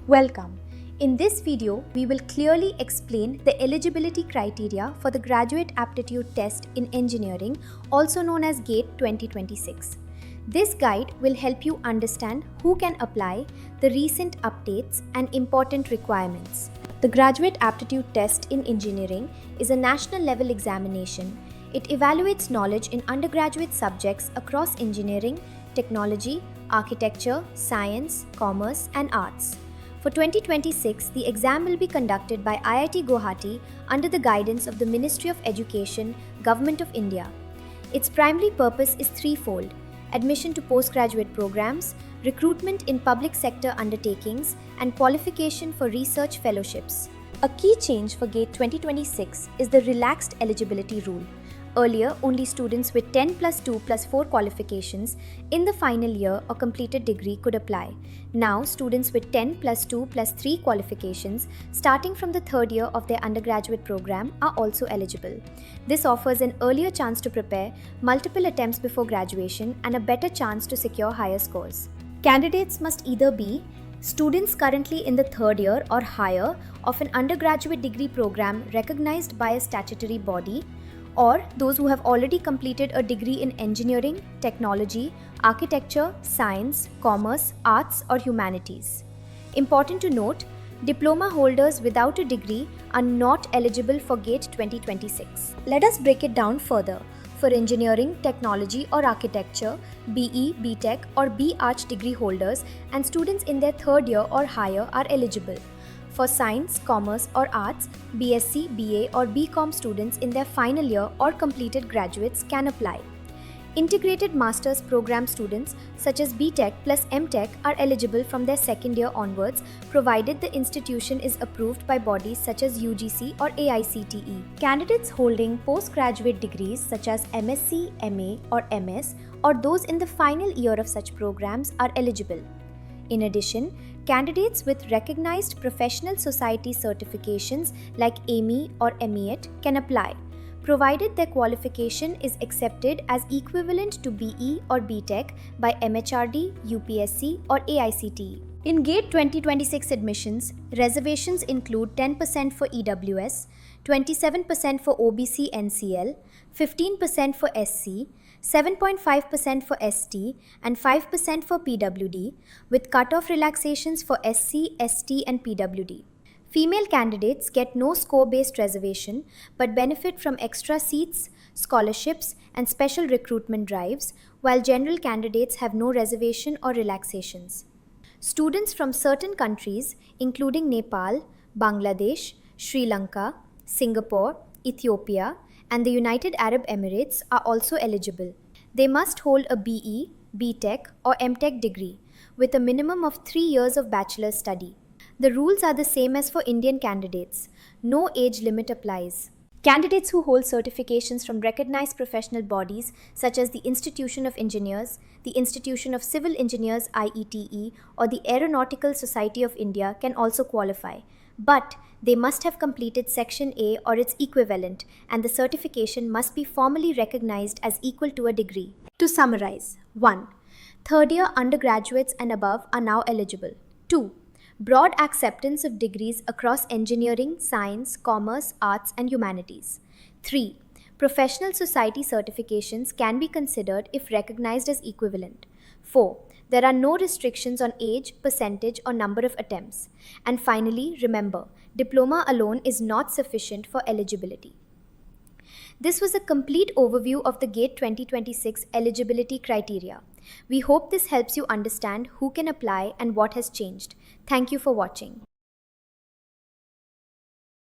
Welcome. In this video, we will clearly explain the eligibility criteria for the Graduate Aptitude Test in Engineering, also known as GATE 2026. This guide will help you understand who can apply, the recent updates, and important requirements. The Graduate Aptitude Test in Engineering is a national level examination. It evaluates knowledge in undergraduate subjects across engineering, technology, architecture, science, commerce, and arts. For 2026, the exam will be conducted by IIT Guwahati under the guidance of the Ministry of Education, Government of India. Its primary purpose is threefold: admission to postgraduate programs, recruitment in public sector undertakings, and qualification for research fellowships. A key change for GATE 2026 is the relaxed eligibility rule. Earlier, only students with 10 plus 2 plus 4 qualifications in the final year or completed degree could apply. Now, students with 10 plus 2 plus 3 qualifications starting from the third year of their undergraduate program are also eligible. This offers an earlier chance to prepare, multiple attempts before graduation, and a better chance to secure higher scores. Candidates must either be students currently in the third year or higher of an undergraduate degree program recognized by a statutory body, or those who have already completed a degree in engineering, technology, architecture, science, commerce, arts, or humanities. Important to note, diploma holders without a degree are not eligible for GATE 2026. Let us break it down further. For engineering, technology, or architecture, BE, BTech, or B.Arch degree holders and students in their third year or higher are eligible. For science, commerce, or arts, BSc, BA, or BCom students in their final year or completed graduates can apply. Integrated Master's Program students such as BTech plus MTech are eligible from their second year onwards, provided the institution is approved by bodies such as UGC or AICTE. Candidates holding postgraduate degrees such as MSc, MA, or MS, or those in the final year of such programs are eligible. In addition, candidates with recognized professional society certifications like AMI or MET can apply, provided their qualification is accepted as equivalent to BE or BTech by MHRD, UPSC, or AICTE. In GATE 2026 admissions, reservations include 10% for EWS, 27% for OBC NCL, 15% for SC, 7.5% for ST, and 5% for PWD, with cut-off relaxations for SC, ST, and PWD. Female candidates get no score-based reservation but benefit from extra seats, scholarships, and special recruitment drives, while general candidates have no reservation or relaxations. Students from certain countries, including Nepal, Bangladesh, Sri Lanka, Singapore, Ethiopia, and the United Arab Emirates are also eligible. They must hold a BE, BTech, or MTech degree, with a minimum of 3 years of bachelor's study. The rules are the same as for Indian candidates. No age limit applies. Candidates who hold certifications from recognized professional bodies such as the Institution of Engineers, the Institution of Civil Engineers IETE, or the Aeronautical Society of India can also qualify. But they must have completed Section A or its equivalent, and the certification must be formally recognized as equal to a degree. To summarize, 1. Third year undergraduates and above are now eligible. 2. Broad acceptance of degrees across engineering, science, commerce, arts, and humanities. 3. Professional society certifications can be considered if recognized as equivalent. 4. There are no restrictions on age, percentage, or number of attempts. And finally, remember, diploma alone is not sufficient for eligibility. This was a complete overview of the GATE 2026 eligibility criteria. We hope this helps you understand who can apply and what has changed. Thank you for watching.